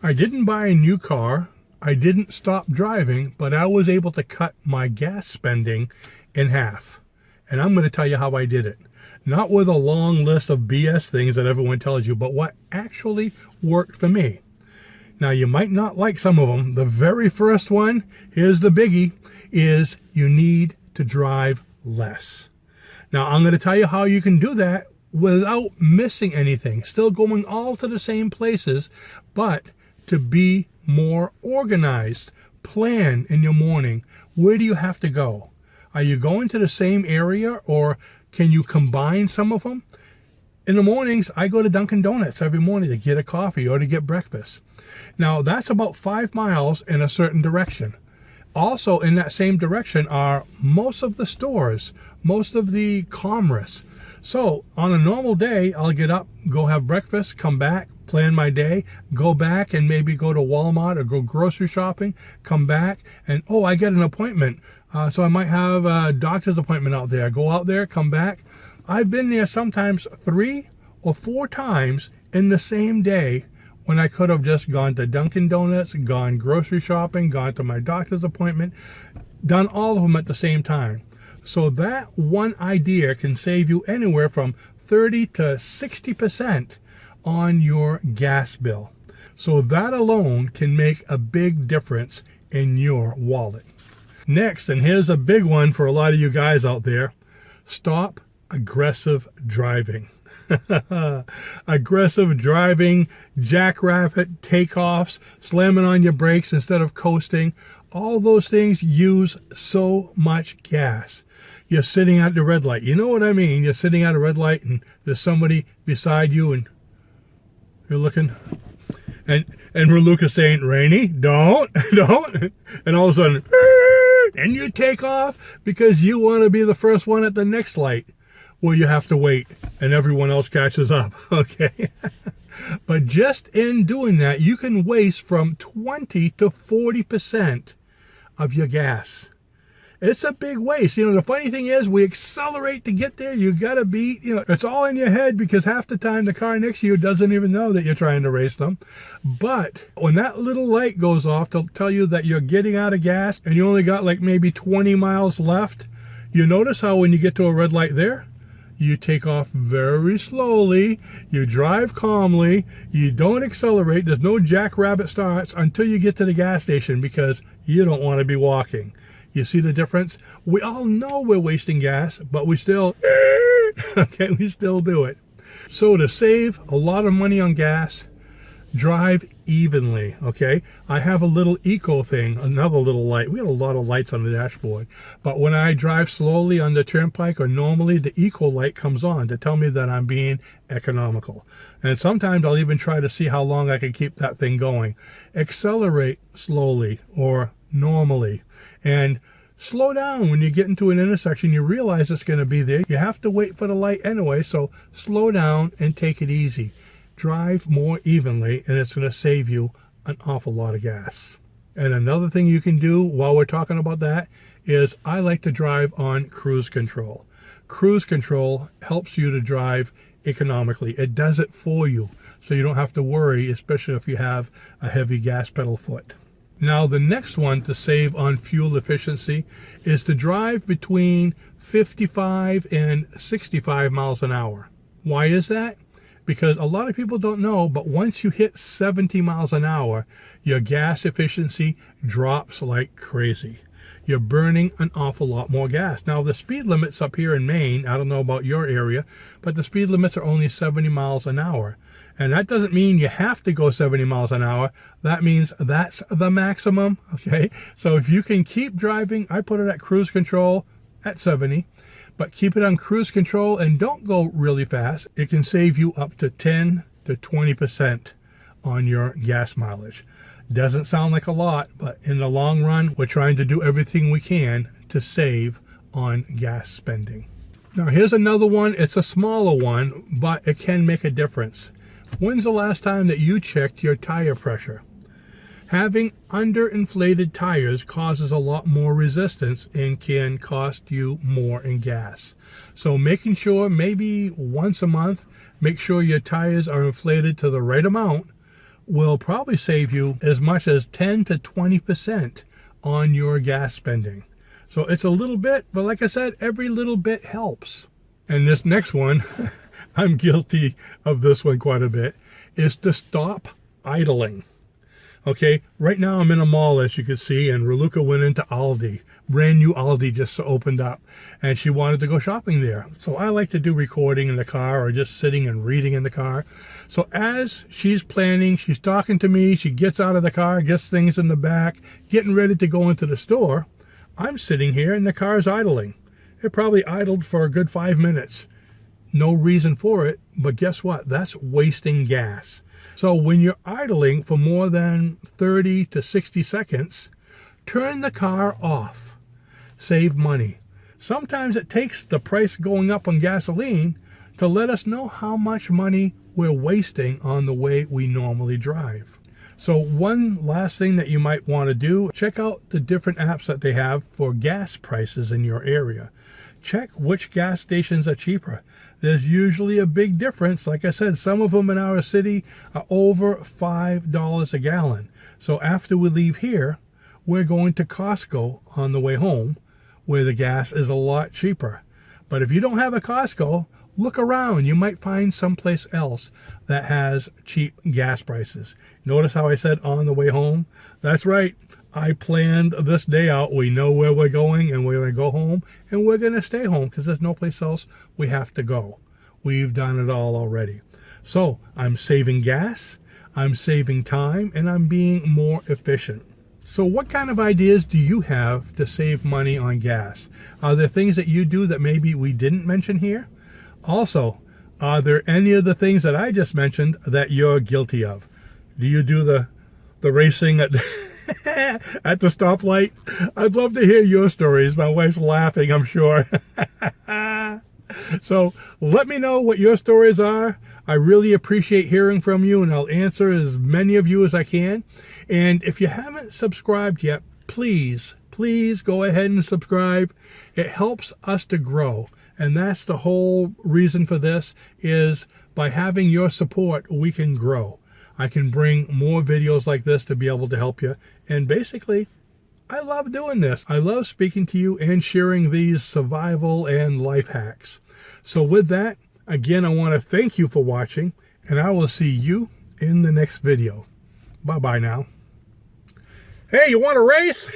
I didn't buy a new car. I didn't stop driving, but I was able to cut my gas spending in half. And I'm going to tell you how I did it. Not with a long list of BS things that everyone tells you, but what actually worked for me. Now, you might not like some of them. The very first one, here's the biggie, is you need to drive less. Now, I'm going to tell you how you can do that without missing anything. Still going all to the same places, but to be more organized. Plan in your morning. Where do you have to go? Are you going to the same area, or can you combine some of them? In the mornings, I go to Dunkin' Donuts every morning to get a coffee or to get breakfast. Now, that's about 5 miles in a certain direction. Also, in that same direction are most of the stores, most of the commerce. So, on a normal day, I'll get up, go have breakfast, come back, plan my day, go back and maybe go to Walmart or go grocery shopping, come back, and oh, I get an appointment. So I might have a doctor's appointment out there. Go out there, come back. I've been there sometimes 3 or 4 times in the same day when I could have just gone to Dunkin' Donuts, gone grocery shopping, gone to my doctor's appointment, done all of them at the same time. So that one idea can save you anywhere from 30 to 60% on your gas bill. So that alone can make a big difference in your wallet. Next, and here's a big one for a lot of you guys out there, stop aggressive driving. Aggressive driving, jackrabbit, takeoffs, slamming on your brakes instead of coasting. All those things use so much gas. You're sitting at the red light. You know what I mean? You're sitting at a red light and there's somebody beside you and you're looking. And Lucas saying, Rainey, don't. And all of a sudden, and you take off because you want to be the first one at the next light. Well, you have to wait and everyone else catches up, okay? But just in doing that, you can waste from 20 to 40% of your gas. It's a big waste. You know, the funny thing is we accelerate to get there. You got to be, it's all in your head because half the time the car next to you doesn't even know that you're trying to race them. But when that little light goes off to tell you that you're getting out of gas and you only got like maybe 20 miles left, you notice how when you get to a red light there, you take off very slowly, you drive calmly, you don't accelerate, there's no jackrabbit starts until you get to the gas station because you don't want to be walking. You see the difference? We all know we're wasting gas, but we still, we still do it. So to save a lot of money on gas, drive evenly, okay? I have a little eco thing, another little light. We got a lot of lights on the dashboard. But when I drive slowly on the turnpike or normally, the eco light comes on to tell me that I'm being economical. And sometimes I'll even try to see how long I can keep that thing going. Accelerate slowly or normally. And slow down when you get into an intersection. You realize it's going to be there. You have to wait for the light anyway, so slow down and take it easy. Drive more evenly, and it's going to save you an awful lot of gas. And another thing you can do while we're talking about that is I like to drive on cruise control. Cruise control helps you to drive economically. It does it for you, so you don't have to worry, especially if you have a heavy gas pedal foot. Now, the next one to save on fuel efficiency is to drive between 55 and 65 miles an hour. Why is that? Because a lot of people don't know, but once you hit 70 miles an hour, your gas efficiency drops like crazy. You're burning an awful lot more gas. Now, the speed limits up here in Maine, I don't know about your area, but the speed limits are only 70 miles an hour. And that doesn't mean you have to go 70 miles an hour. That means that's the maximum, okay? So if you can keep driving, I put it at cruise control at 70, but keep it on cruise control and don't go really fast. It can save you up to 10 to 20% on your gas mileage. Doesn't sound like a lot, but in the long run, we're trying to do everything we can to save on gas spending. Now, here's another one. It's a smaller one, but it can make a difference. When's the last time that you checked your tire pressure? Having underinflated tires causes a lot more resistance and can cost you more in gas. So making sure maybe once a month, make sure your tires are inflated to the right amount will probably save you as much as 10 to 20% on your gas spending. So it's a little bit, but like I said, every little bit helps. And this next one, I'm guilty of this one quite a bit, is to stop idling. Okay, right now I'm in a mall, as you can see, and Raluca went into Aldi. Brand new Aldi just opened up, and she wanted to go shopping there. So I like to do recording in the car or just sitting and reading in the car. So as she's planning, she's talking to me, she gets out of the car, gets things in the back, getting ready to go into the store. I'm sitting here and the car's idling. It probably idled for a good 5 minutes. No reason for it, but guess what? That's wasting gas. So when you're idling for more than 30 to 60 seconds, turn the car off. Save money. Sometimes it takes the price going up on gasoline to let us know how much money we're wasting on the way we normally drive. So one last thing that you might want to do, check out the different apps that they have for gas prices in your area. Check which gas stations are cheaper. There's usually a big difference. Like I said, some of them in our city are over $5 a gallon. So after we leave here, we're going to Costco on the way home, where the gas is a lot cheaper. But if you don't have a Costco, look around. You might find someplace else that has cheap gas prices. Notice how I said on the way home? That's right. I planned this day out. We know where we're going, and we're going to go home, and we're going to stay home because there's no place else we have to go. We've done it all already. So I'm saving gas, I'm saving time, and I'm being more efficient. So what kind of ideas do you have to save money on gas? Are there things that you do that maybe we didn't mention here? Also, are there any of the things that I just mentioned that you're guilty of? Do you do the racing at at the stoplight? I'd love to hear your stories. My wife's laughing, I'm sure. So let me know what your stories are. I really appreciate hearing from you, and I'll answer as many of you as I can. And if you haven't subscribed yet, please go ahead and subscribe. It helps us to grow. And that's the whole reason for this, is by having your support, we can grow. I can bring more videos like this to be able to help you. And basically, I love doing this. I love speaking to you and sharing these survival and life hacks. So with that, again, I want to thank you for watching, and I will see you in the next video. Bye-bye now. Hey, you want to race?